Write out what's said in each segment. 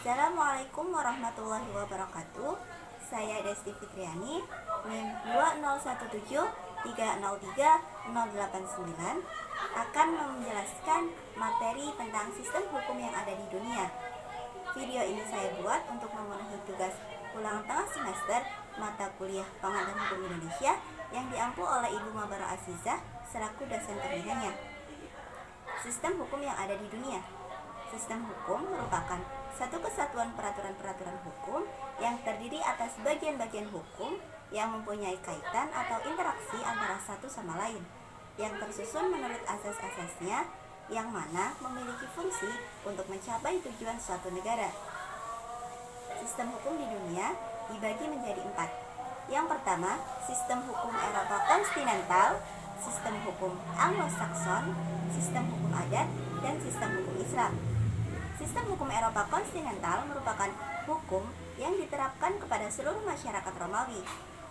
Assalamualaikum warahmatullahi wabarakatuh. Saya Desti Fitriani, NIM 20173030089 akan menjelaskan materi tentang sistem hukum yang ada di dunia. Video ini saya buat untuk memenuhi tugas ulangan tengah semester mata kuliah Pengadilan Hukum Indonesia yang diampu oleh Ibu Mabara Azizah selaku dosen pembinanya. Sistem hukum yang ada di dunia. Sistem hukum merupakan satu kesatuan peraturan-peraturan hukum yang terdiri atas bagian-bagian hukum yang mempunyai kaitan atau interaksi antara satu sama lain, yang tersusun menurut asas-asasnya, yang mana memiliki fungsi untuk mencapai tujuan suatu negara. Sistem hukum di dunia dibagi menjadi 4. Yang pertama, sistem hukum Eropa kontinental, sistem hukum Anglo-Sakson, sistem hukum adat, dan sistem hukum Islam. Sistem hukum Eropa kontinental merupakan hukum yang diterapkan kepada seluruh masyarakat Romawi.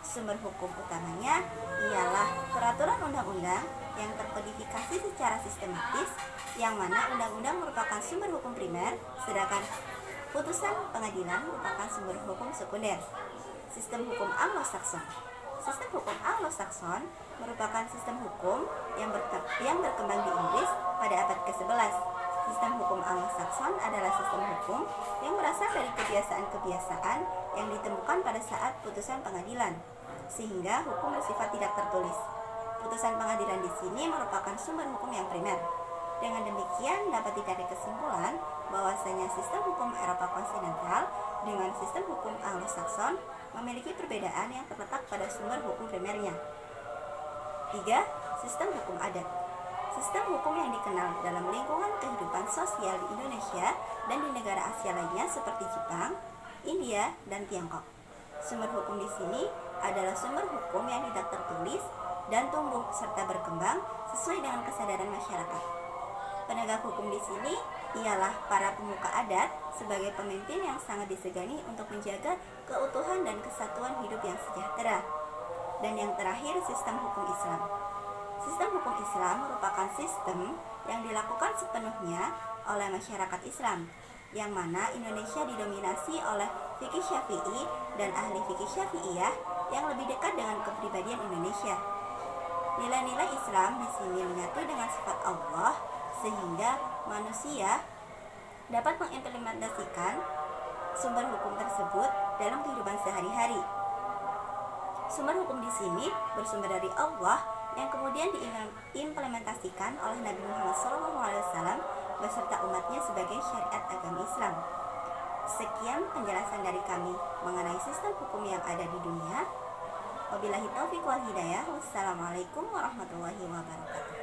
Sumber hukum utamanya ialah peraturan undang-undang yang terkodifikasi secara sistematis, yang mana undang-undang merupakan sumber hukum primer, sedangkan putusan pengadilan merupakan sumber hukum sekunder. Sistem hukum Anglo-Sakson. Sistem hukum Anglo-Sakson merupakan sistem hukum yang berkembang di Inggris pada abad ke-11. Sistem hukum Anglo-Sakson adalah sistem hukum yang berasal dari kebiasaan-kebiasaan yang ditemukan pada saat putusan pengadilan, sehingga hukum bersifat tidak tertulis. Putusan pengadilan di sini merupakan sumber hukum yang primer. Dengan demikian dapat ditarik kesimpulan bahwasanya sistem hukum Eropa kontinental dengan sistem hukum Anglo-Sakson memiliki perbedaan yang terletak pada sumber hukum primernya. 3. Sistem hukum adat. Sistem hukum yang dikenal dalam lingkungan kehidupan sosial di Indonesia dan di negara Asia lainnya seperti Jepang, India, dan Tiongkok. Sumber hukum di sini adalah sumber hukum yang tidak tertulis dan tumbuh serta berkembang sesuai dengan kesadaran masyarakat. Penegak hukum di sini ialah para pemuka adat sebagai pemimpin yang sangat disegani untuk menjaga keutuhan dan kesatuan hidup yang sejahtera. Dan yang terakhir, sistem hukum Islam. Sistem hukum Islam merupakan sistem yang dilakukan sepenuhnya oleh masyarakat Islam, yang mana Indonesia didominasi oleh fikih Syafi'i dan ahli fikih Syafi'iyah yang lebih dekat dengan kepribadian Indonesia. Nilai-nilai Islam di sini menyatu dengan sifat Allah, sehingga manusia dapat mengimplementasikan sumber hukum tersebut dalam kehidupan sehari-hari. Sumber hukum di sini bersumber dari Allah yang kemudian diimplementasikan oleh Nabi Muhammad SAW beserta umatnya sebagai syariat agama Islam. Sekian penjelasan dari kami mengenai sistem hukum yang ada di dunia. Wabillahi taufiq wal hidayah. Wassalamualaikum warahmatullahi wabarakatuh.